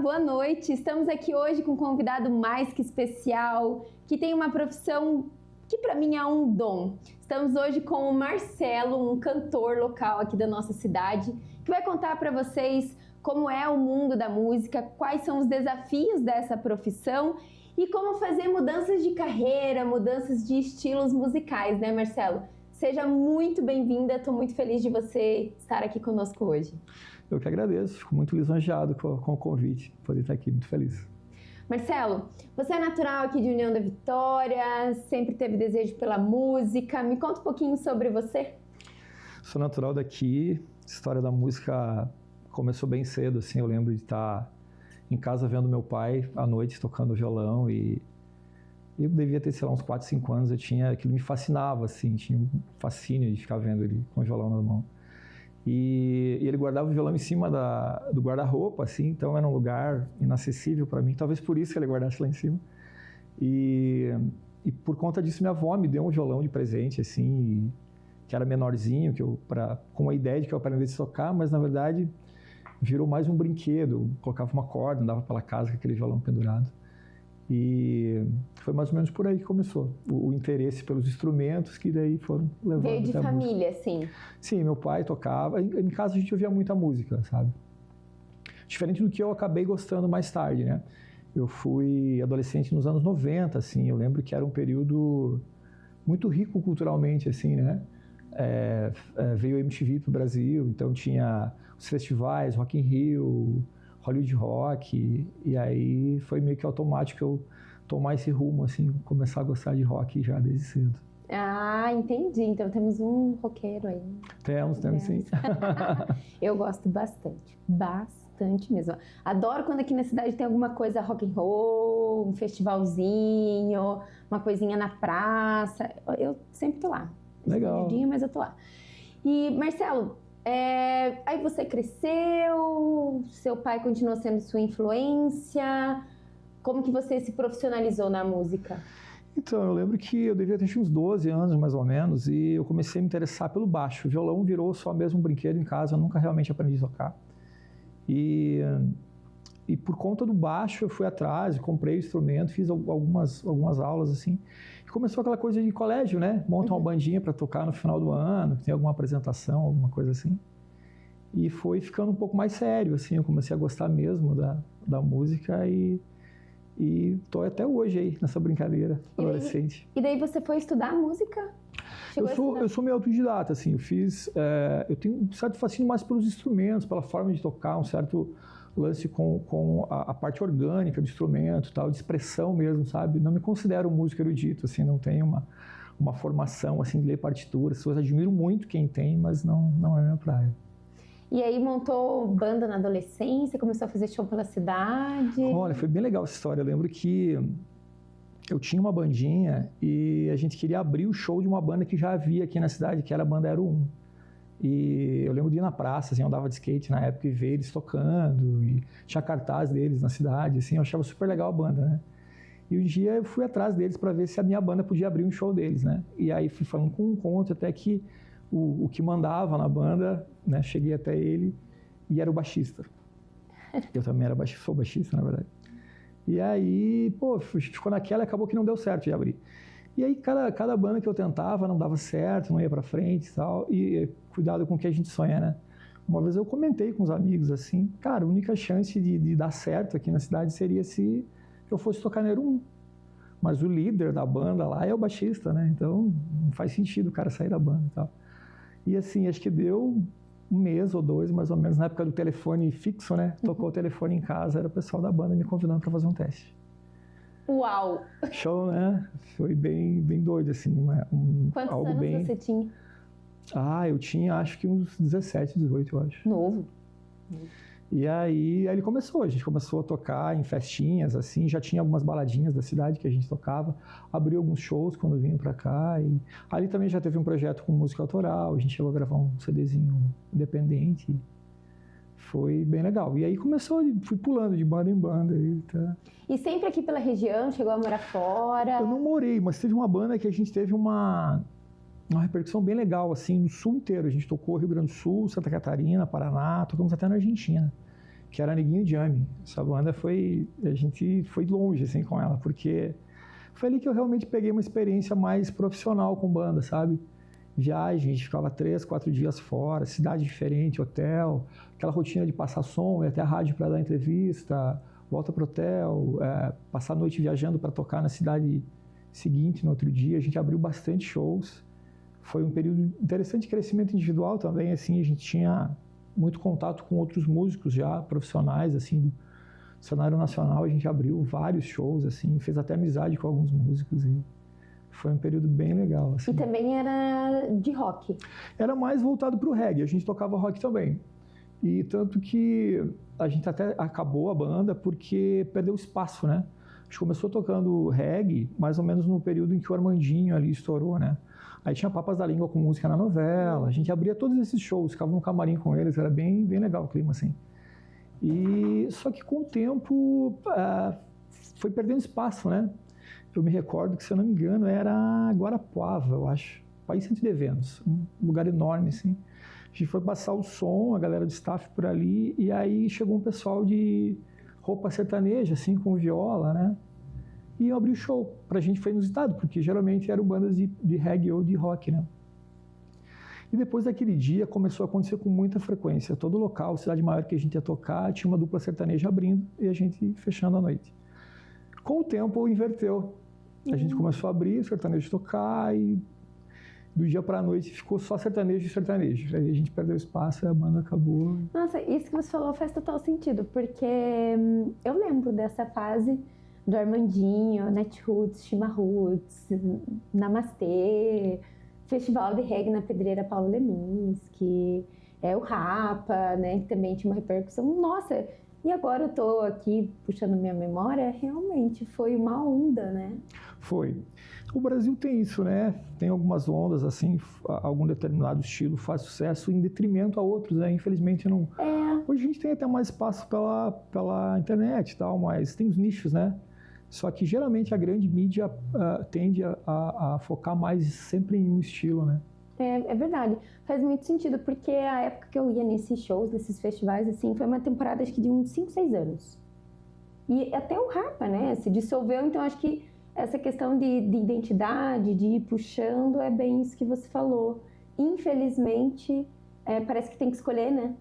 boa noite. Estamos aqui hoje com um convidado mais que especial, que tem uma profissão que para mim é um dom. Estamos hoje com o Marcelo, um cantor local aqui da nossa cidade, que vai contar para vocês como é o mundo da música, quais são os desafios dessa profissão e como fazer mudanças de carreira, mudanças de estilos musicais, né, Marcelo? Seja muito bem-vinda, estou muito feliz de você estar aqui conosco hoje. Eu que agradeço, fico muito lisonjeado com o convite, poder estar aqui, muito feliz. Marcelo, você é natural aqui de União da Vitória, sempre teve desejo pela música, me conta um pouquinho sobre você. Sou natural daqui, a história da música começou bem cedo, assim, eu lembro de estar em casa vendo meu pai à noite tocando violão e eu devia ter, sei lá, uns 4, 5 anos, aquilo me fascinava, assim, tinha um fascínio de ficar vendo ele com o violão na mão. E ele guardava o violão em cima do guarda-roupa, assim, então era um lugar inacessível para mim, talvez por isso que ele guardasse lá em cima. E por conta disso minha avó me deu um violão de presente, assim, que era menorzinho, com a ideia de que eu aprendesse a tocar, mas na verdade virou mais um brinquedo, eu colocava uma corda, andava pela casa com aquele violão pendurado. E foi mais ou menos por aí que começou o interesse pelos instrumentos que daí foram levando. Veio de família, sim? Sim, meu pai tocava. Em casa a gente ouvia muita música, sabe? Diferente do que eu acabei gostando mais tarde, né? Eu fui adolescente nos anos 90, assim. Eu lembro que era um período muito rico culturalmente, assim, né? Veio a MTV pro Brasil, então tinha os festivais, Rock in Rio, Hollywood Rock, e aí foi meio que automático eu tomar esse rumo, assim, começar a gostar de rock já desde cedo. Ah, entendi. Então temos um roqueiro aí. Temos sim. Eu gosto bastante mesmo. Adoro quando aqui na cidade tem alguma coisa rock and roll, um festivalzinho, uma coisinha na praça. Eu sempre tô lá. Legal. Mas eu tô lá. E, Marcelo, aí você cresceu, seu pai continuou sendo sua influência, como que você se profissionalizou na música? Então, eu lembro que eu devia ter uns 12 anos, mais ou menos, e eu comecei a me interessar pelo baixo. O violão virou só mesmo um brinquedo em casa, eu nunca realmente aprendi a tocar. E por conta do baixo, eu fui atrás, comprei o instrumento, fiz algumas aulas, assim. E começou aquela coisa de colégio, né? Monta uma bandinha para tocar no final do ano, tem alguma apresentação, alguma coisa assim. E foi ficando um pouco mais sério, assim, eu comecei a gostar mesmo da música e tô até hoje aí nessa brincadeira adolescente. E daí você foi estudar música? Eu sou meio autodidata, assim, eu tenho um certo fascínio mais pelos instrumentos, pela forma de tocar, um certo lance com a parte orgânica do instrumento, tal, de expressão mesmo, sabe? Não me considero músico erudito, assim, não tenho uma formação, assim, de ler partituras, eu admiro muito quem tem, mas não é minha praia. E aí montou banda na adolescência, começou a fazer show pela cidade? Olha, foi bem legal essa história. Eu lembro que eu tinha uma bandinha e a gente queria abrir o show de uma banda que já havia aqui na cidade, que era a banda 01. E eu lembro de ir na praça, assim, eu andava de skate na época e ver eles tocando, e tinha cartaz deles na cidade, assim, eu achava super legal a banda, né? E um dia eu fui atrás deles para ver se a minha banda podia abrir um show deles, né? E aí fui falando com um conto até que o que mandava na banda, né, cheguei até ele e era o baixista. Eu também sou baixista, na verdade. E aí, ficou naquela e acabou que não deu certo de abrir. E aí, cada banda que eu tentava não dava certo, não ia pra frente e tal. E cuidado com o que a gente sonha, né? Uma vez eu comentei com os amigos assim, cara, a única chance de dar certo aqui na cidade seria se eu fosse tocar no 01. Mas o líder da banda lá é o baixista, né? Então, não faz sentido o cara sair da banda e tal. E assim, acho que deu 1 mês ou 2, mais ou menos, na época do telefone fixo, né? Tocou o telefone em casa, era o pessoal da banda me convidando para fazer um teste. Uau! Show, né? Foi bem doido, assim. Quantos algo anos bem... você tinha? Eu tinha, acho que uns 17, 18, eu acho. Novo. E aí ele começou, a gente começou a tocar em festinhas, assim, já tinha algumas baladinhas da cidade que a gente tocava, abriu alguns shows quando vinham pra cá, e ali também já teve um projeto com música autoral, a gente chegou a gravar um CDzinho independente, foi bem legal. E aí fui pulando de banda em banda. E sempre aqui pela região, chegou a morar fora? Eu não morei, mas teve uma banda que a gente teve uma repercussão bem legal, assim, no sul inteiro. A gente tocou Rio Grande do Sul, Santa Catarina, Paraná, tocamos até na Argentina. que era Neguinho Jamming. Essa banda a gente foi longe, assim, com ela, porque foi ali que eu realmente peguei uma experiência mais profissional com banda, sabe? Viagem, a gente ficava 3, 4 dias fora, cidade diferente, hotel, aquela rotina de passar som, ir até a rádio para dar entrevista, volta pro hotel, passar a noite viajando para tocar na cidade seguinte, no outro dia. A gente abriu bastante shows. Foi um período interessante de crescimento individual também, assim, a gente tinha muito contato com outros músicos já profissionais, assim, do cenário nacional. A gente abriu vários shows, assim, fez até amizade com alguns músicos e foi um período bem legal, assim. E também era de rock? Era mais voltado para o reggae, a gente tocava rock também. E tanto que a gente até acabou a banda porque perdeu espaço, né? A gente começou tocando reggae mais ou menos no período em que o Armandinho ali estourou, né? Aí tinha Papas da Língua com música na novela, a gente abria todos esses shows, ficava no camarim com eles, era bem, bem legal o clima, assim. E só que com o tempo foi perdendo espaço, né? Eu me recordo que, se eu não me engano, era Guarapuava, eu acho, País Centro de Eventos, um lugar enorme, assim. A gente foi passar o som, a galera do staff por ali, e aí chegou um pessoal de roupa sertaneja, assim, com viola, né? E eu abri o show. Pra gente foi inusitado, porque geralmente eram bandas de reggae ou de rock, né? E depois daquele dia começou a acontecer com muita frequência. Todo local, cidade maior que a gente ia tocar, tinha uma dupla sertaneja abrindo e a gente fechando a noite. Com o tempo, inverteu. A gente começou a abrir, sertanejo tocar, e do dia para a noite ficou só sertanejo e sertanejo. Aí a gente perdeu espaço e a banda acabou. Nossa, isso que você falou faz total sentido, porque eu lembro dessa fase do Armandinho, Netroots, Shima Roots, Namastê, Festival de Reggae na Pedreira Paulo Leminski, o Rapa, né, que também tinha uma repercussão. Nossa, e agora eu tô aqui puxando minha memória, realmente foi uma onda, né? Foi. O Brasil tem isso, né? Tem algumas ondas, assim, algum determinado estilo faz sucesso em detrimento a outros, né? Infelizmente não... Hoje a gente tem até mais espaço pela internet e tal, mas tem os nichos, né? Só que geralmente a grande mídia tende a focar mais sempre em um estilo, né? É verdade. Faz muito sentido, porque a época que eu ia nesses shows, nesses festivais, assim, foi uma temporada, acho que de uns 5, 6 anos. E até o Rapa, né, se dissolveu, então acho que essa questão de identidade, de ir puxando, é bem isso que você falou. Infelizmente, parece que tem que escolher, né?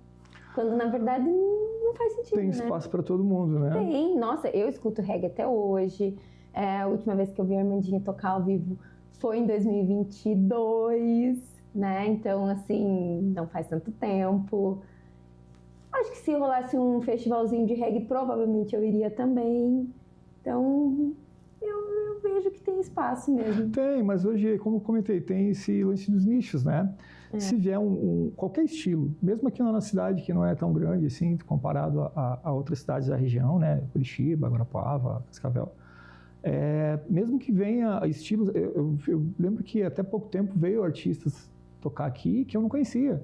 Quando, na verdade, não faz sentido, Tem espaço para todo mundo, né? Tem. Nossa, eu escuto reggae até hoje. A última vez que eu vi a Armandinha tocar ao vivo foi em 2022, né? Então, assim, não faz tanto tempo. Acho que se rolasse um festivalzinho de reggae, provavelmente eu iria também. Então, eu vejo que tem espaço mesmo. Tem, mas hoje, como eu comentei, tem esse lance dos nichos, né? Se vier qualquer estilo, mesmo aqui na nossa cidade, que não é tão grande assim, comparado a outras cidades da região, né? Curitiba, Guarapuava, Cascavel. Mesmo que venha estilos... Eu lembro que até pouco tempo veio artistas tocar aqui que eu não conhecia.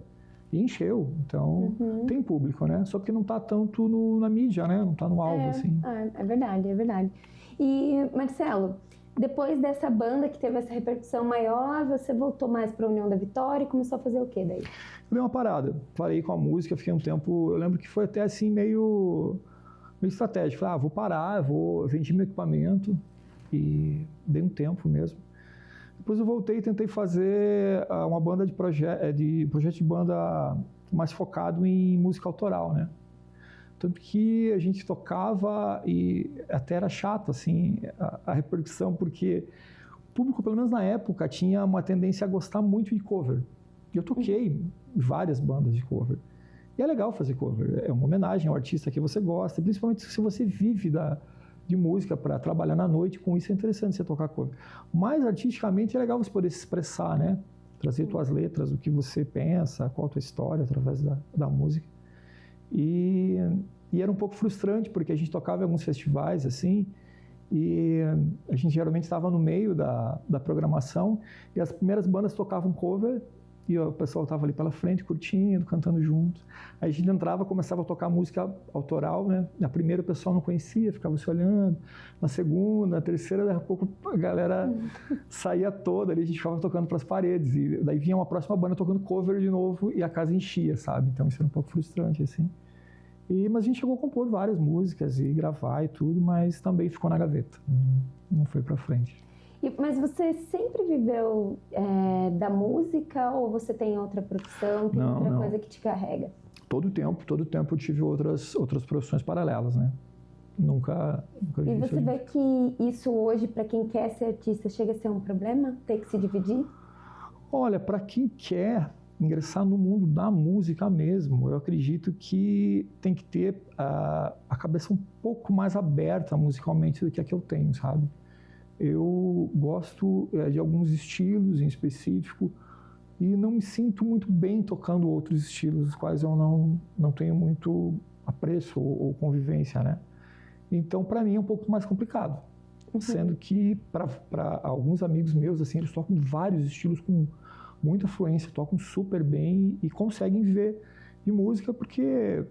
E encheu. Então, tem público, né? Só que não está tanto na mídia, né? Não está no alvo, assim. É verdade, é verdade. E, Marcelo, depois dessa banda que teve essa repercussão maior, você voltou mais para a União da Vitória e começou a fazer o quê daí? Eu dei uma parada. Parei com a música, fiquei um tempo... Eu lembro que foi até assim meio estratégico. Falei, vou parar, vendi meu equipamento e dei um tempo mesmo. Depois eu voltei e tentei fazer uma banda de projeto de banda mais focado em música autoral, né? Tanto que a gente tocava e até era chato, assim, a repercussão, porque o público, pelo menos na época, tinha uma tendência a gostar muito de cover. E eu toquei várias bandas de cover. E é legal fazer cover, é uma homenagem ao artista que você gosta, principalmente se você vive de música para trabalhar na noite, com isso é interessante você tocar cover. Mas artisticamente é legal você poder se expressar, né? Trazer suas letras, o que você pensa, qual a tua história através da música. E era um pouco frustrante, porque a gente tocava em alguns festivais, assim, e a gente geralmente estava no meio da programação, e as primeiras bandas tocavam cover, e o pessoal estava ali pela frente, curtindo, cantando junto. Aí a gente entrava, começava a tocar música autoral, né? Na primeira o pessoal não conhecia, ficava se olhando. Na segunda, na terceira, daqui a pouco a galera saía toda ali, a gente ficava tocando para as paredes. E daí vinha uma próxima banda tocando cover de novo e a casa enchia, sabe? Então isso era um pouco frustrante, assim. Mas a gente chegou a compor várias músicas e gravar e tudo, mas também ficou na gaveta, não foi para frente. Mas você sempre viveu da música ou você tem outra profissão, tem outra coisa que te carrega? Todo tempo eu tive outras profissões paralelas, né? Nunca vi. E você vê que isso hoje, para quem quer ser artista, chega a ser um problema? Ter que se dividir? Olha, para quem quer ingressar no mundo da música mesmo, eu acredito que tem que ter a cabeça um pouco mais aberta musicalmente do que a que eu tenho, sabe? Eu gosto de alguns estilos em específico e não me sinto muito bem tocando outros estilos, os quais eu não tenho muito apreço ou convivência, né? Então, para mim, é um pouco mais complicado. Sendo que, para alguns amigos meus, assim, eles tocam vários estilos com muita fluência, tocam super bem e conseguem viver de música porque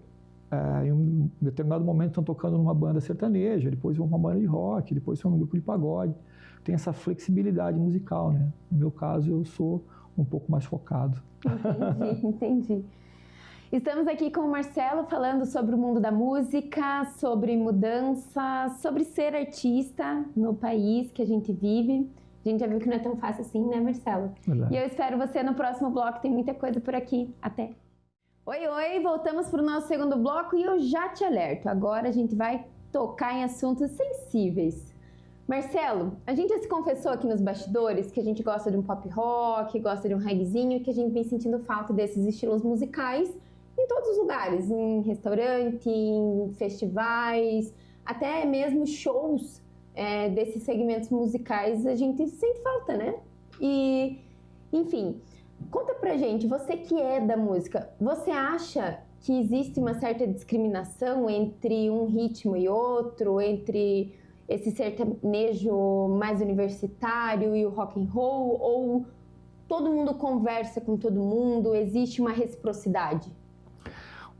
em um determinado momento estão tocando numa banda sertaneja, depois vão para uma banda de rock, depois são num grupo de pagode. Tem essa flexibilidade musical, né? No meu caso, eu sou um pouco mais focado. Entendi. Estamos aqui com o Marcelo falando sobre o mundo da música, sobre mudança, sobre ser artista no país que a gente vive. A gente já viu que não é tão fácil assim, né, Marcelo? Verdade. E eu espero você no próximo bloco, tem muita coisa por aqui. Até! Oi, voltamos para o nosso segundo bloco e eu já te alerto. Agora a gente vai tocar em assuntos sensíveis. Marcelo, a gente já se confessou aqui nos bastidores que a gente gosta de um pop rock, gosta de um reggaezinho e que a gente vem sentindo falta desses estilos musicais em todos os lugares, em restaurante, em festivais, até mesmo shows desses segmentos musicais, a gente sente falta, né? E, enfim, conta pra gente, você que é da música, você acha que existe uma certa discriminação entre um ritmo e outro, entre esse sertanejo mais universitário e o rock and roll, ou todo mundo conversa com todo mundo, existe uma reciprocidade?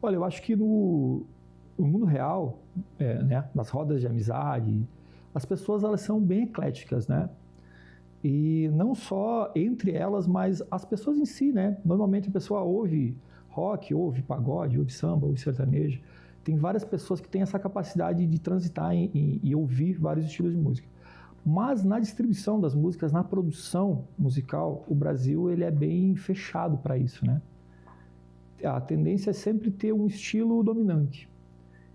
Olha, eu acho que no mundo real, né, nas rodas de amizade, as pessoas elas são bem ecléticas, né? E não só entre elas, mas as pessoas em si, né? Normalmente a pessoa ouve rock, ouve pagode, ouve samba, ouve sertanejo. Tem várias pessoas que têm essa capacidade de transitar e ouvir vários estilos de música. Mas na distribuição das músicas, na produção musical, o Brasil ele é bem fechado para isso, né? A tendência é sempre ter um estilo dominante,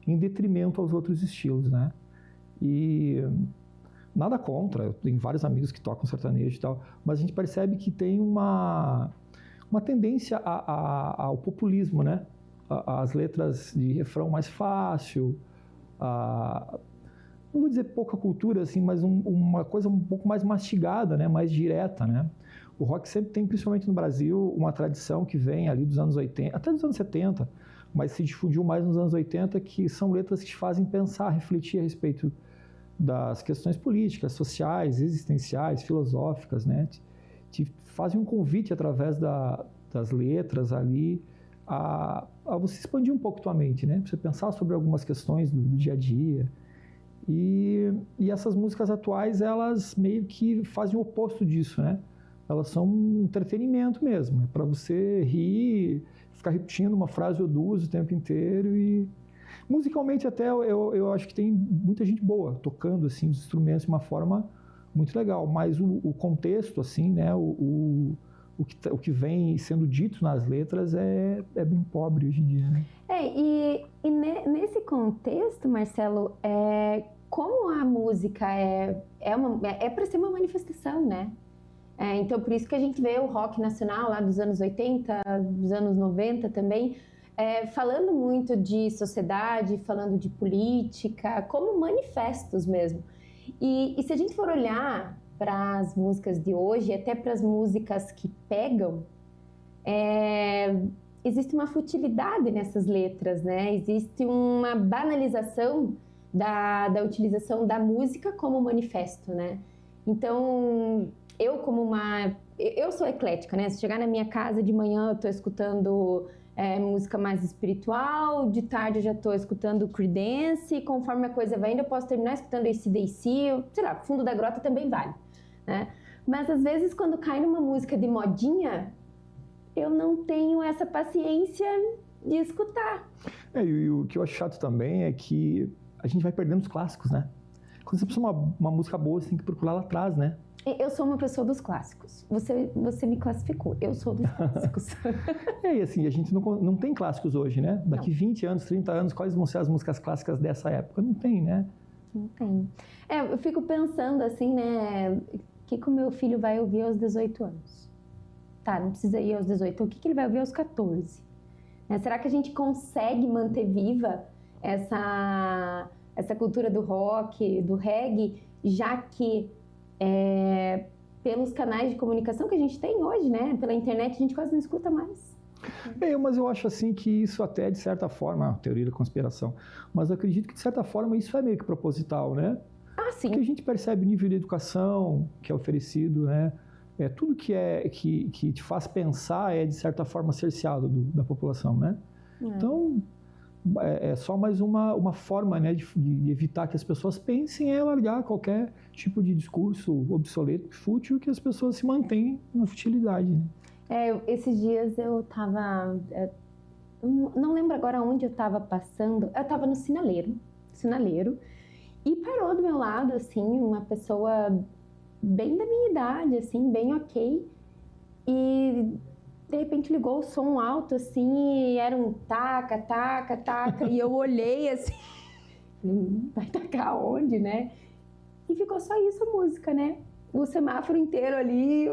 em detrimento aos outros estilos, né? E nada contra, eu tenho vários amigos que tocam sertanejo e tal, mas a gente percebe que tem uma tendência ao populismo, né? As letras de refrão mais fácil, não vou dizer pouca cultura, assim, mas uma coisa um pouco mais mastigada, né? Mais direta, né? O rock sempre tem, principalmente no Brasil, uma tradição que vem ali dos anos 80, até dos anos 70, mas se difundiu mais nos anos 80, que são letras que te fazem pensar, refletir a respeito das questões políticas, sociais, existenciais, filosóficas, né? Te fazem um convite através das letras ali a você expandir um pouco tua mente, né? Pra você pensar sobre algumas questões do dia a dia. E essas músicas atuais, elas meio que fazem o oposto disso, né? Elas são um entretenimento mesmo, é para você rir, ficar repetindo uma frase ou duas o tempo inteiro. E musicalmente até eu acho que tem muita gente boa tocando assim os instrumentos de uma forma muito legal, mas o contexto assim, né, o que vem sendo dito nas letras é bem pobre hoje em dia, né? Nesse contexto, Marcelo, como a música é para ser uma manifestação, né? Então, por isso que a gente vê o rock nacional lá dos anos 80, dos anos 90 também, falando muito de sociedade, falando de política, como manifestos mesmo. E se a gente for olhar para as músicas de hoje, até para as músicas que pegam, existe uma futilidade nessas letras, né? Existe uma banalização da utilização da música como manifesto, né? Então, eu sou eclética, né? Se chegar na minha casa de manhã, eu tô escutando música mais espiritual, de tarde eu já tô escutando Creedence, conforme a coisa vai indo, eu posso terminar escutando AC/DC, sei lá, Fundo da Grota também vale, né? Mas às vezes quando cai numa música de modinha, eu não tenho essa paciência de escutar. E o que eu acho chato também é que a gente vai perdendo os clássicos, né? Quando você precisa de uma música boa, você tem que procurar lá atrás, né? Eu sou uma pessoa dos clássicos. Você me classificou. Eu sou dos clássicos. E assim, a gente não tem clássicos hoje, né? Daqui não. 20 anos, 30 anos, quais vão ser as músicas clássicas dessa época? Não tem, né? Não tem. Eu fico pensando assim, né? O que o meu filho vai ouvir aos 18 anos? Tá, não precisa ir aos 18. O que ele vai ouvir aos 14? Será que a gente consegue manter viva essa cultura do rock, do reggae, já que pelos canais de comunicação que a gente tem hoje, né? Pela internet, a gente quase não escuta mais. Mas eu acho assim que isso até, de certa forma, teoria da conspiração, mas eu acredito que, de certa forma, isso é meio que proposital, né? Ah, sim. Porque a gente percebe o nível de educação que é oferecido, né? Tudo que te faz pensar de certa forma, cerceado da população, né? Então, é só mais uma forma, né, de evitar que as pessoas pensem largar qualquer tipo de discurso obsoleto, fútil, que as pessoas se mantenham na futilidade, né? Esses dias eu estava... não lembro agora onde eu estava passando. Eu estava no sinaleiro, e parou do meu lado, assim, uma pessoa bem da minha idade, assim, bem ok. E de repente ligou o som alto, assim, e era um taca, taca, taca. E eu olhei assim, vai tacar onde, né? E ficou só isso a música, né? O semáforo inteiro ali.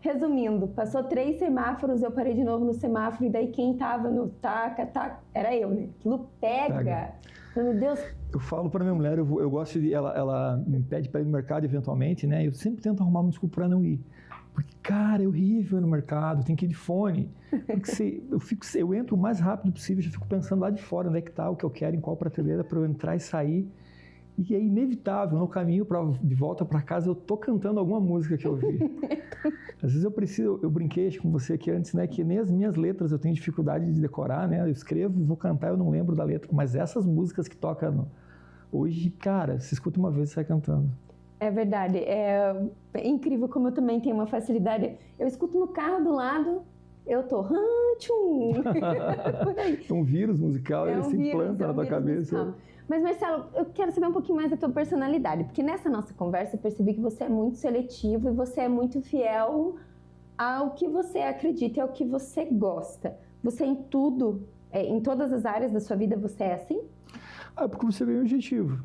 Resumindo, passou 3 semáforos, eu parei de novo no semáforo, e daí quem tava no taca, taca, era eu, né? Aquilo pega. Meu Deus. Eu falo para minha mulher, eu gosto de... Ela me pede para ir no mercado eventualmente, né? Eu sempre tento arrumar uma desculpa para não ir. Porque, cara, é horrível ir no mercado, tem que ir de fone. Porque eu entro o mais rápido possível, já fico pensando lá de fora onde é que tá, o que eu quero, em qual prateleira, para eu entrar e sair. E é inevitável, no caminho de volta para casa, eu tô cantando alguma música que eu ouvi. Às vezes eu brinquei com você aqui antes, né, que nem as minhas letras eu tenho dificuldade de decorar, né? Eu escrevo, vou cantar, eu não lembro da letra. Mas essas músicas que tocam hoje, cara, se escuta uma vez e sai cantando. É verdade. É incrível como eu também tenho uma facilidade. Eu escuto no carro do lado, eu tô... É um vírus musical, ele se implanta na tua cabeça. Musical. Mas, Marcelo, eu quero saber um pouquinho mais da tua personalidade, porque nessa nossa conversa eu percebi que você é muito seletivo e você é muito fiel ao que você acredita e ao que você gosta. Você em tudo, em todas as áreas da sua vida, você é assim? Porque você é bem objetivo.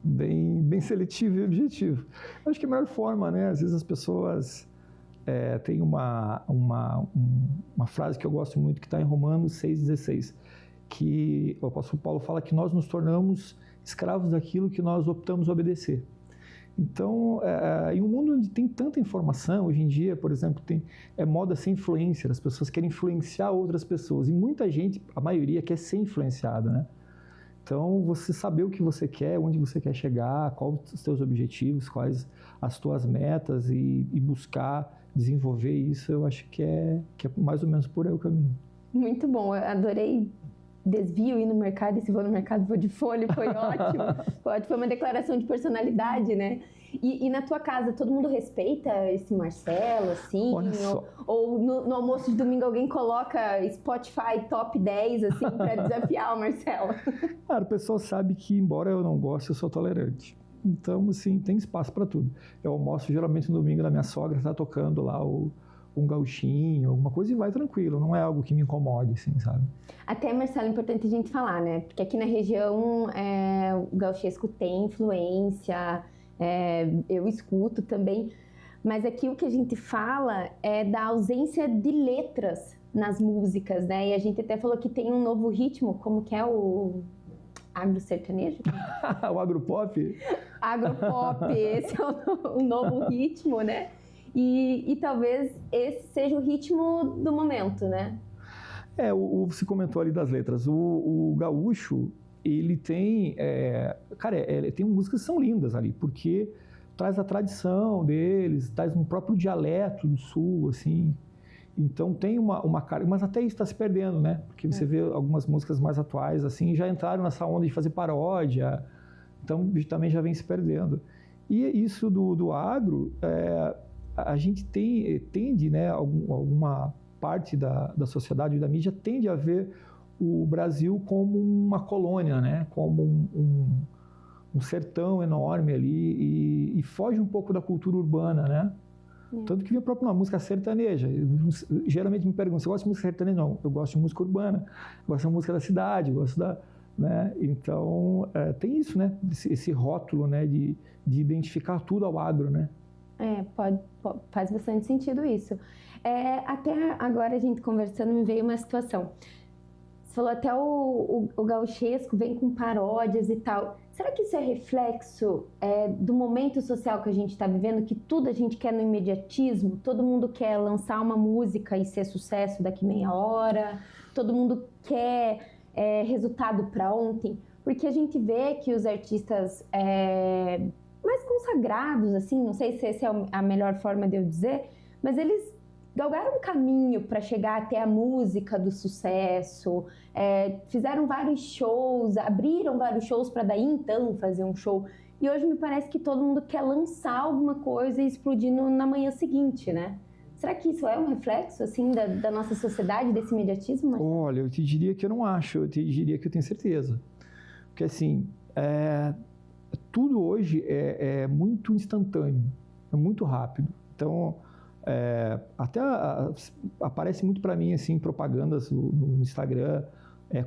Bem seletivo e objetivo. Eu acho que é a melhor forma, né? Às vezes as pessoas têm uma frase que eu gosto muito, que está em Romanos 6,16, que o apóstolo Paulo fala que nós nos tornamos escravos daquilo que nós optamos obedecer. Então, em um mundo onde tem tanta informação, hoje em dia, por exemplo, é moda ser influencer, as pessoas querem influenciar outras pessoas, e muita gente, a maioria, quer ser influenciada, né? Então, você saber o que você quer, onde você quer chegar, quais os seus objetivos, quais as tuas metas e buscar desenvolver isso, eu acho que é mais ou menos por aí o caminho. Muito bom, eu adorei. Desvio ir no mercado, e se vou no mercado vou de fone, foi ótimo. Foi uma declaração de personalidade, né? E na tua casa, todo mundo respeita esse Marcelo, assim? Ou no almoço de domingo alguém coloca Spotify Top 10, assim, para desafiar o Marcelo? Cara, o pessoal sabe que, embora eu não goste, eu sou tolerante. Então, assim, tem espaço para tudo. Eu almoço geralmente no domingo, na minha sogra tá tocando lá um gauchinho, alguma coisa, e vai tranquilo, não é algo que me incomode, assim, sabe? Até, Marcelo, é importante a gente falar, né? Porque aqui na região o gauchesco tem influência, eu escuto também, mas aqui o que a gente fala é da ausência de letras nas músicas, né? E a gente até falou que tem um novo ritmo, como que é o agro-sertanejo? O agropop? Agropop, esse é o novo ritmo, né? E talvez esse seja o ritmo do momento, né? Você comentou ali das letras. O gaúcho, ele tem... tem músicas que são lindas ali, porque traz a tradição deles, traz um próprio dialeto do sul, assim. Então tem uma cara... Mas até isso está se perdendo, né? Porque você vê algumas músicas mais atuais, assim, já entraram nessa onda de fazer paródia. Então também já vem se perdendo. E isso do agro... a gente tende, né, alguma parte da sociedade e da mídia tende a ver o Brasil como uma colônia, né? Como um sertão enorme ali e foge um pouco da cultura urbana, né? Tanto que vem próprio na música sertaneja. Geralmente me perguntam, você gosta de música sertaneja? Não, eu gosto de música urbana, gosto da música da cidade, gosto da... Né? Então, tem isso, né? Esse rótulo, né? De identificar tudo ao agro, né? Faz bastante sentido isso. Até agora, a gente conversando, me veio uma situação. Você falou até o gauchesco vem com paródias e tal. Será que isso é reflexo do momento social que a gente está vivendo, que tudo a gente quer no imediatismo? Todo mundo quer lançar uma música e ser sucesso daqui meia hora, todo mundo quer resultado para ontem, porque a gente vê que os artistas mais consagrados, assim, não sei se essa é a melhor forma de eu dizer, mas eles galgaram um caminho para chegar até a música do sucesso, fizeram vários shows, abriram vários shows para daí então fazer um show. E hoje me parece que todo mundo quer lançar alguma coisa e explodir na manhã seguinte, né? Será que isso é um reflexo, assim, da nossa sociedade, desse imediatismo? Mas... Olha, eu te diria que eu não acho, eu te diria que eu tenho certeza. Porque, assim, tudo hoje é muito instantâneo, é muito rápido. Então, até aparece muito para mim, assim, propagandas no Instagram,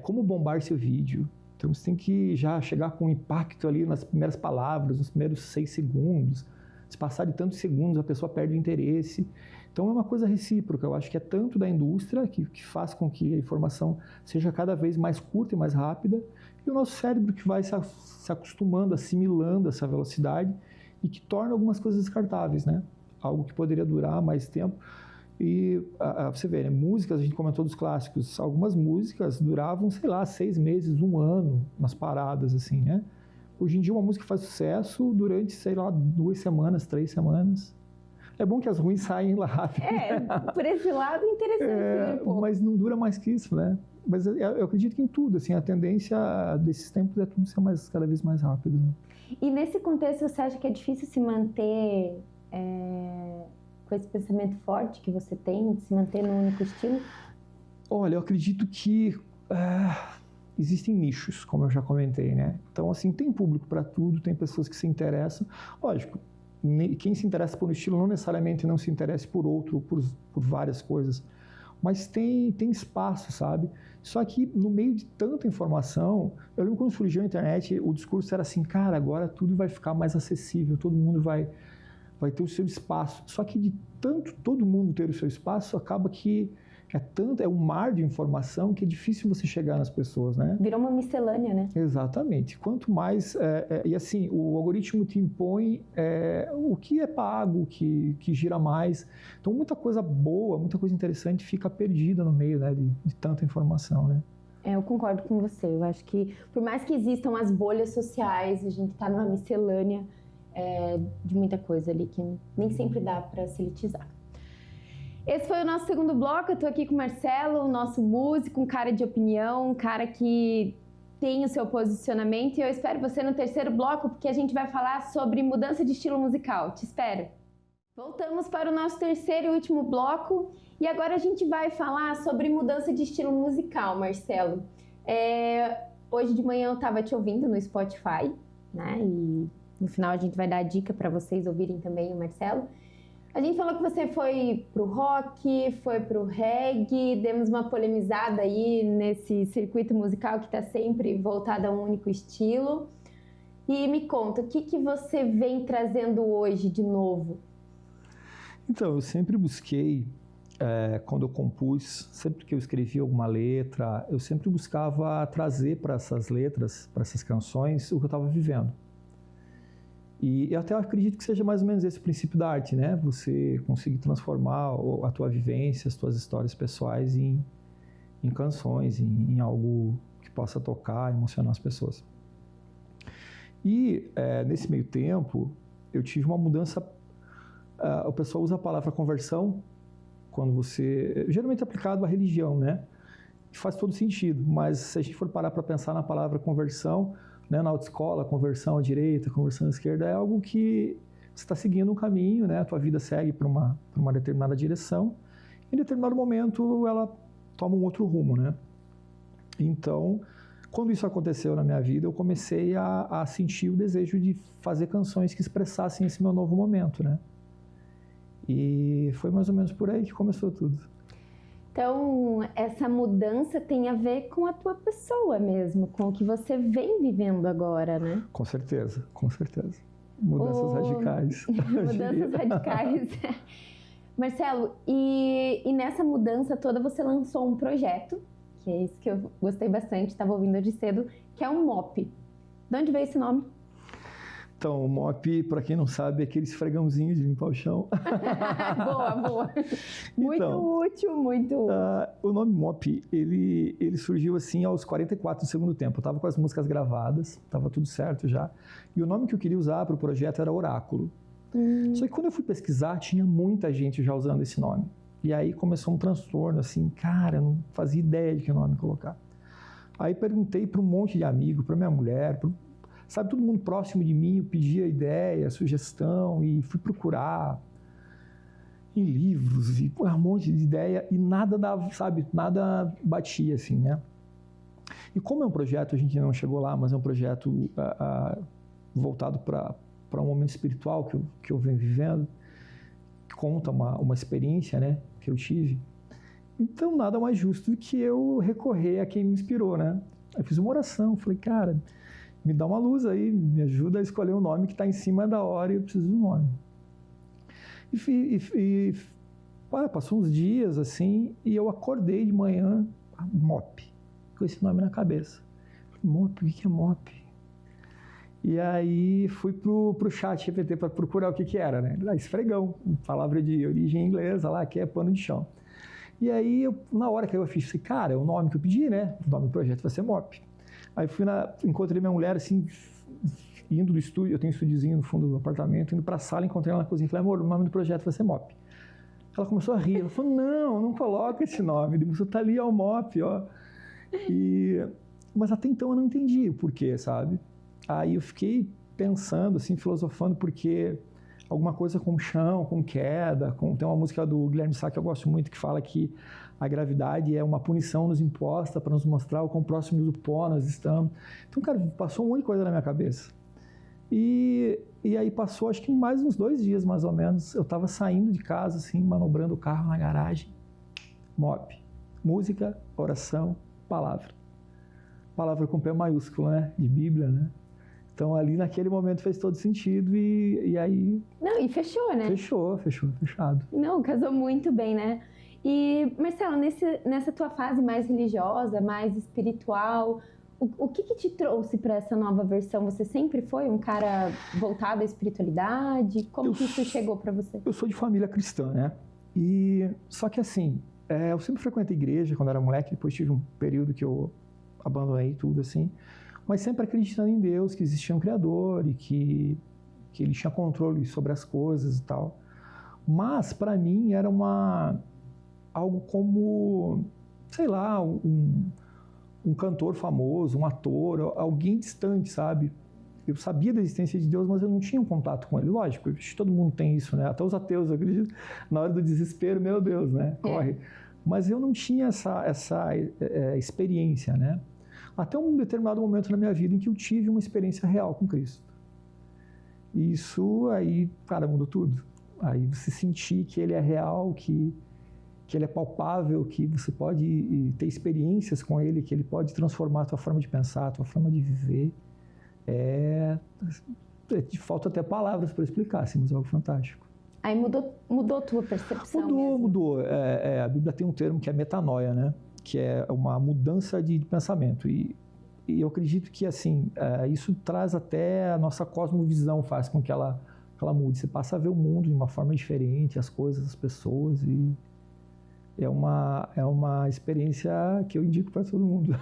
como bombar seu vídeo. Então, você tem que já chegar com impacto ali nas primeiras palavras, nos primeiros 6 segundos. Se passar de tantos segundos, a pessoa perde o interesse. Então, é uma coisa recíproca. Eu acho que é tanto da indústria, que faz com que a informação seja cada vez mais curta e mais rápida, e o nosso cérebro que vai se acostumando, assimilando essa velocidade e que torna algumas coisas descartáveis, né? Algo que poderia durar mais tempo. E você vê, né? Músicas, a gente comentou dos clássicos, algumas músicas duravam, sei lá, 6 meses, 1 ano nas paradas, assim, né? Hoje em dia uma música faz sucesso durante, sei lá, 2 semanas, 3 semanas. É bom que as ruins saem lá rápido. Por esse lado, interessante. Mas não dura mais que isso, né? Mas eu acredito que em tudo, assim, a tendência desses tempos é tudo ser cada vez mais rápido. Né? E nesse contexto, você acha que é difícil se manter com esse pensamento forte que você tem, de se manter num único estilo? Olha, eu acredito que existem nichos, como eu já comentei, né? Então, assim, tem público para tudo, tem pessoas que se interessam. Lógico, quem se interessa por um estilo não necessariamente não se interessa por outro, por várias coisas. Mas tem espaço, sabe? Só que no meio de tanta informação, eu lembro quando surgiu a internet, o discurso era assim, cara, agora tudo vai ficar mais acessível, todo mundo vai ter o seu espaço. Só que de tanto todo mundo ter o seu espaço, acaba que é um mar de informação que é difícil você chegar nas pessoas, né? Virou uma miscelânea, né? Exatamente. Quanto mais... e assim, o algoritmo te impõe o que é pago, o que gira mais. Então, muita coisa boa, muita coisa interessante fica perdida no meio, né, de tanta informação, né? Eu concordo com você. Eu acho que, por mais que existam as bolhas sociais, a gente está numa miscelânea de muita coisa ali que nem sempre dá para se elitizar. Esse foi o nosso segundo bloco. Eu tô aqui com o Marcelo, nosso músico, um cara de opinião, um cara que tem o seu posicionamento. E eu espero você no terceiro bloco, porque a gente vai falar sobre mudança de estilo musical. Te espero! Voltamos para o nosso terceiro e último bloco. E agora a gente vai falar sobre mudança de estilo musical, Marcelo. Hoje de manhã eu estava te ouvindo no Spotify, né? E no final a gente vai dar a dica para vocês ouvirem também o Marcelo. A gente falou que você foi pro rock, foi pro reggae, demos uma polemizada aí nesse circuito musical que está sempre voltado a um único estilo. E me conta, o que você vem trazendo hoje de novo? Então, eu sempre busquei, quando eu compus, sempre que eu escrevia alguma letra, eu sempre buscava trazer para essas letras, para essas canções, o que eu estava vivendo. E eu até acredito que seja mais ou menos esse o princípio da arte, né? Você conseguir transformar a tua vivência, as tuas histórias pessoais em canções, em algo que possa tocar, emocionar as pessoas. E nesse meio tempo, eu tive uma mudança. O pessoal usa a palavra conversão quando você... Geralmente é aplicado à religião, né? Faz todo sentido, mas se a gente for parar para pensar na palavra conversão, né, na autoescola, conversão à direita, conversão à esquerda, é algo que você está seguindo um caminho, né? A tua vida segue para uma determinada direção Em determinado momento, ela toma um outro rumo, né? Então, quando isso aconteceu na minha vida, eu comecei a sentir o desejo de fazer canções que expressassem esse meu novo momento, né? E foi mais ou menos por aí que começou tudo. Então, essa mudança tem a ver com a tua pessoa mesmo, com o que você vem vivendo agora, né? Com certeza, com certeza. Mudanças radicais. Mudanças radicais. Marcelo, e nessa mudança toda você lançou um projeto, que é isso que eu gostei bastante, estava ouvindo hoje cedo, que é um MOP. De onde veio esse nome? Então, o MOP, para quem não sabe, é aquele esfregãozinho de limpar o chão. Boa, boa. Muito então, útil, muito útil. O nome MOP, ele surgiu assim aos 44 do segundo tempo. Eu estava com as músicas gravadas, estava tudo certo já. E o nome que eu queria usar para o projeto era Oráculo. Só que quando eu fui pesquisar, tinha muita gente já usando esse nome. E aí começou um transtorno, assim, cara, eu não fazia ideia de que nome colocar. Aí perguntei para um monte de amigo, para minha mulher, sabe, todo mundo próximo de mim, eu pedia ideia, sugestão, e fui procurar em livros, e um monte de ideia, e nada dava, sabe, nada batia, assim, né? E como é um projeto, a gente não chegou lá, mas é um projeto voltado para um momento espiritual que eu venho vivendo, que conta uma experiência, né, que eu tive. Então, nada mais justo do que eu recorrer a quem me inspirou, né? Eu fiz uma oração, falei, cara, me dá uma luz aí, me ajuda a escolher um nome que está em cima da hora e eu preciso de um nome. Passou uns dias assim e eu acordei de manhã, MOP, com esse nome na cabeça. MOP, o que é MOP? E aí fui pro chat GPT para procurar o que era, né? Esfregão, palavra de origem inglesa lá, que é pano de chão. E aí, na hora que eu fiz, falei, cara, é o nome que eu pedi, né? O nome do projeto vai ser MOP. Aí encontrei minha mulher, assim, indo do estúdio, eu tenho um estúdiozinho no fundo do apartamento, indo para a sala, encontrei ela na cozinha, falei, amor, o nome do projeto vai ser MOP. Ela começou a rir, ela falou, não coloca esse nome, você tá ali, ó, o MOP, ó. Mas até então eu não entendi o porquê, sabe? Aí eu fiquei pensando, assim, filosofando, porque alguma coisa com chão, com queda, tem uma música do Guilherme Sá que eu gosto muito, que fala que a gravidade é uma punição nos imposta para nos mostrar o quão próximo do pó nós estamos. Então, cara, passou um monte de coisa na minha cabeça. E aí passou, acho que mais uns 2 dias, mais ou menos, eu estava saindo de casa, assim, manobrando o carro na garagem. MOP. Música, oração, palavra. Palavra com P maiúsculo, né? De Bíblia, né? Então, ali naquele momento fez todo sentido e aí... Não, e fechou, né? Fechado. Não, casou muito bem, né? E, Marcelo, nessa tua fase mais religiosa, mais espiritual, o que te trouxe para essa nova versão? Você sempre foi um cara voltado à espiritualidade? Como que isso chegou para você? Eu sou de família cristã, né? Só que assim, eu sempre frequentei igreja quando era moleque, depois tive um período que eu abandonei tudo, assim, mas sempre acreditando em Deus, que existia um Criador e que Ele tinha controle sobre as coisas e tal. Mas, para mim, era algo como, sei lá, um cantor famoso, um ator, alguém distante, sabe? Eu sabia da existência de Deus, mas eu não tinha um contato com Ele. Lógico, todo mundo tem isso, né? Até os ateus, eu acredito, na hora do desespero, meu Deus, né? Corre. Mas eu não tinha essa experiência, né? Até um determinado momento na minha vida em que eu tive uma experiência real com Cristo. E isso aí, cara, mudou tudo. Aí você sentir que Ele é real, que Ele é palpável, que você pode ter experiências com Ele, que Ele pode transformar a tua forma de pensar, a tua forma de viver. Falta até palavras para explicar, assim, mas é algo fantástico. Aí mudou a tua percepção mesmo? Mudou. A Bíblia tem um termo que é metanoia, né? Que é uma mudança de pensamento. E eu acredito que, assim, isso traz até a nossa cosmovisão, faz com que ela mude. Você passa a ver o mundo de uma forma diferente, as coisas, as pessoas, e é uma experiência que eu indico para todo mundo.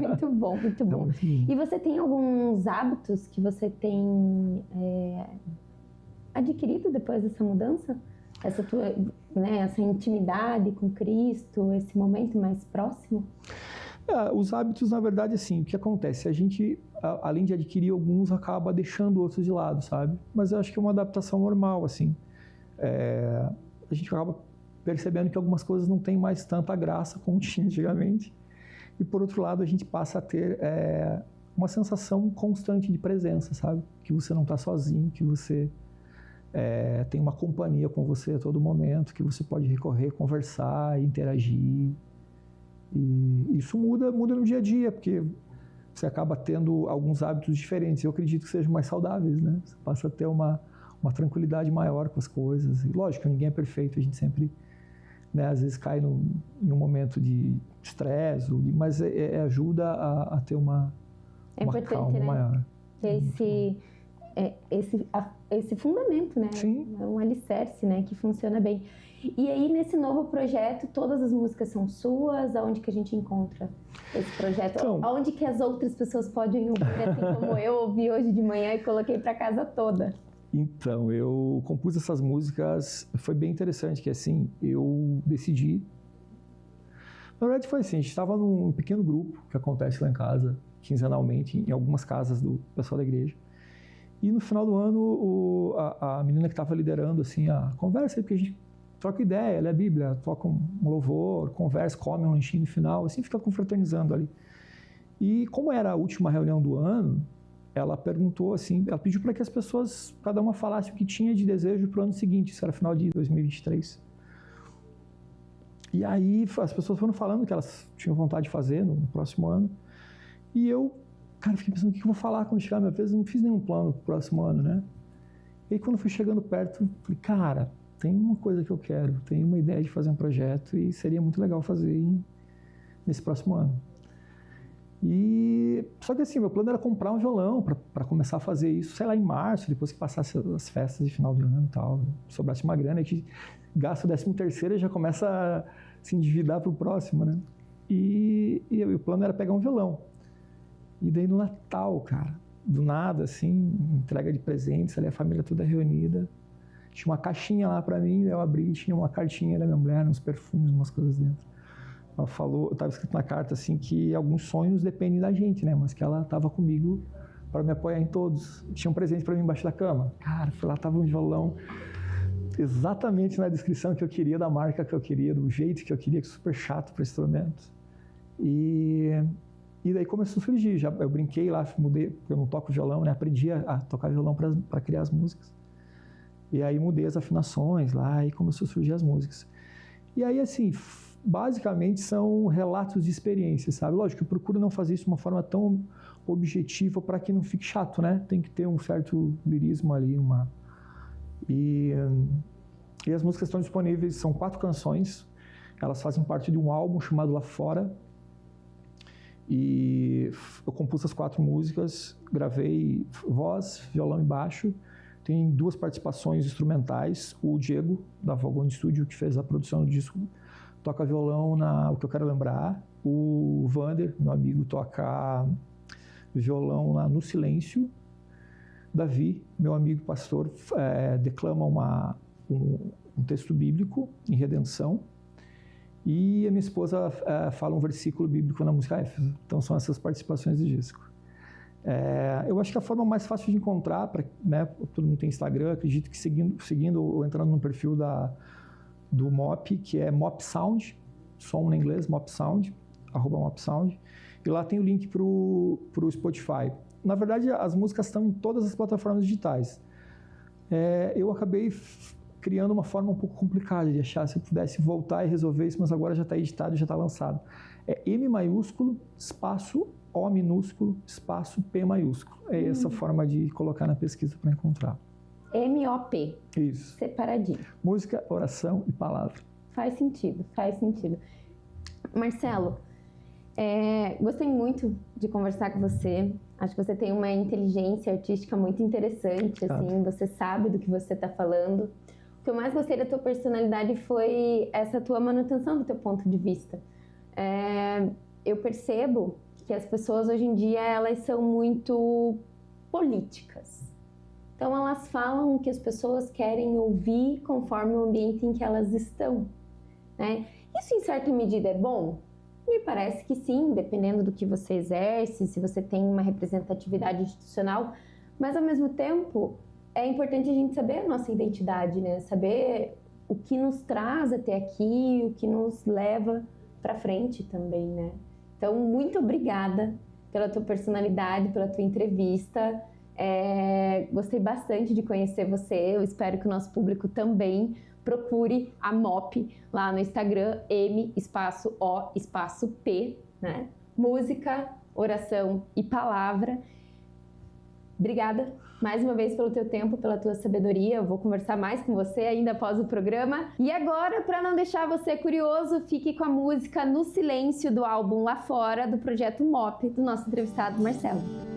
Muito bom, muito bom. E você tem alguns hábitos que você tem adquirido depois dessa mudança? Essa tua, né, essa intimidade com Cristo, esse momento mais próximo? Os hábitos, na verdade, assim, o que acontece? A gente, além de adquirir alguns, acaba deixando outros de lado, sabe? Mas eu acho que é uma adaptação normal, assim. A gente acaba percebendo que algumas coisas não têm mais tanta graça como tinha antigamente. E, por outro lado, a gente passa a ter uma sensação constante de presença, sabe? Que você não está sozinho, que você tem uma companhia com você a todo momento, que você pode recorrer, conversar, interagir. E isso muda no dia a dia, porque você acaba tendo alguns hábitos diferentes. Eu acredito que sejam mais saudáveis, né? Você passa a ter uma tranquilidade maior com as coisas. E, lógico, ninguém é perfeito, a gente sempre, né, às vezes cai em um momento de estresse, mas ajuda a ter uma calma, né, maior. Esse fundamento, né? Sim. É um alicerce, né? Que funciona bem. E aí, nesse novo projeto, todas as músicas são suas? Aonde que a gente encontra esse projeto? Então, aonde que as outras pessoas podem ouvir, assim como eu ouvi hoje de manhã e coloquei para casa toda? Então, eu compus essas músicas, foi bem interessante, que assim, eu decidi... Na verdade foi assim, a gente estava num pequeno grupo que acontece lá em casa, quinzenalmente, em algumas casas do pessoal da igreja. E no final do ano, a menina que estava liderando assim, a conversa, porque a gente troca ideia, lê a Bíblia, toca um louvor, conversa, come um lanchinho no final, assim, fica confraternizando ali. E como era a última reunião do ano, ela perguntou assim, ela pediu para que as pessoas, cada uma falasse o que tinha de desejo para o ano seguinte, isso era final de 2023. E aí as pessoas foram falando que elas tinham vontade de fazer no próximo ano. E eu, cara, fiquei pensando o que eu vou falar quando chegar a minha vez, eu não fiz nenhum plano para o próximo ano, né? E aí quando eu fui chegando perto, falei, cara, tem uma coisa que eu quero, tenho uma ideia de fazer um projeto e seria muito legal fazer nesse próximo ano. E só que assim, meu plano era comprar um violão para começar a fazer isso, sei lá, em março, depois que passasse as festas de final de ano e tal, sobrasse uma grana, a gente gasta o 13º e já começa a se endividar para o próximo, né? E o plano era pegar um violão. E daí no Natal, cara, do nada, assim, entrega de presentes, ali a família toda reunida, tinha uma caixinha lá para mim, eu abri, tinha uma cartinha da minha mulher, uns perfumes, umas coisas dentro. Ela falou, estava escrito na carta assim que alguns sonhos dependem da gente, né? Mas que ela estava comigo para me apoiar em todos. Tinha um presente para mim embaixo da cama. Cara, foi lá, tava um violão exatamente na descrição que eu queria, da marca que eu queria, do jeito que eu queria, que é super chato para instrumento. E daí começou a surgir. Eu brinquei lá, mudei, porque eu não toco violão, né? Aprendi a tocar violão para criar as músicas. E aí mudei as afinações lá e começou a surgir as músicas. E aí, assim, basicamente são relatos de experiências, sabe? Lógico, eu procuro não fazer isso de uma forma tão objetiva para que não fique chato, né? Tem que ter um certo lirismo ali, E as músicas estão disponíveis, são 4 canções, elas fazem parte de um álbum chamado Lá Fora. E eu compus as 4 músicas, gravei voz, violão e baixo. Tem 2 participações instrumentais, o Diego, da Vogone Studio, que fez a produção do disco, toca violão O Que Eu Quero Lembrar. O Vander, meu amigo, toca violão No Silêncio. Davi, meu amigo pastor, declama um texto bíblico em Redenção. E a minha esposa fala um versículo bíblico na música Éfeso. Então são essas participações do disco. Eu acho que a forma mais fácil de encontrar, né, todo mundo tem Instagram, acredito que seguindo ou entrando no perfil do MOP, que é MOP Sound, som em inglês, MOP Sound, @MOP Sound, e lá tem o link para o Spotify. Na verdade, as músicas estão em todas as plataformas digitais. Eu acabei criando uma forma um pouco complicada de achar, se eu pudesse voltar e resolver isso, mas agora já está editado, já está lançado. M maiúsculo, espaço O minúsculo, espaço P maiúsculo. É essa forma de colocar na pesquisa para encontrar. MOP. Isso. Separadinho. Música, oração e palavra. Faz sentido, faz sentido. Marcelo, gostei muito de conversar com você. Acho que você tem uma inteligência artística muito interessante, assim, você sabe do que você está falando. O que eu mais gostei da tua personalidade foi essa tua manutenção do teu ponto de vista. Eu percebo que as pessoas hoje em dia, elas são muito políticas. Então elas falam o que as pessoas querem ouvir conforme o ambiente em que elas estão, né? Isso em certa medida é bom? Me parece que sim, dependendo do que você exerce, se você tem uma representatividade institucional, mas ao mesmo tempo é importante a gente saber a nossa identidade, né? Saber o que nos traz até aqui, o que nos leva para frente também, né? Então, muito obrigada pela tua personalidade, pela tua entrevista. Gostei bastante de conhecer você. Eu espero que o nosso público também procure a MOP lá no Instagram, M_O_P, né? Música, oração e palavra. Obrigada mais uma vez pelo teu tempo, pela tua sabedoria. Eu vou conversar mais com você ainda após o programa. E agora, para não deixar você curioso, fique com a música No Silêncio do álbum Lá Fora, do projeto MOP, do nosso entrevistado Marcelo.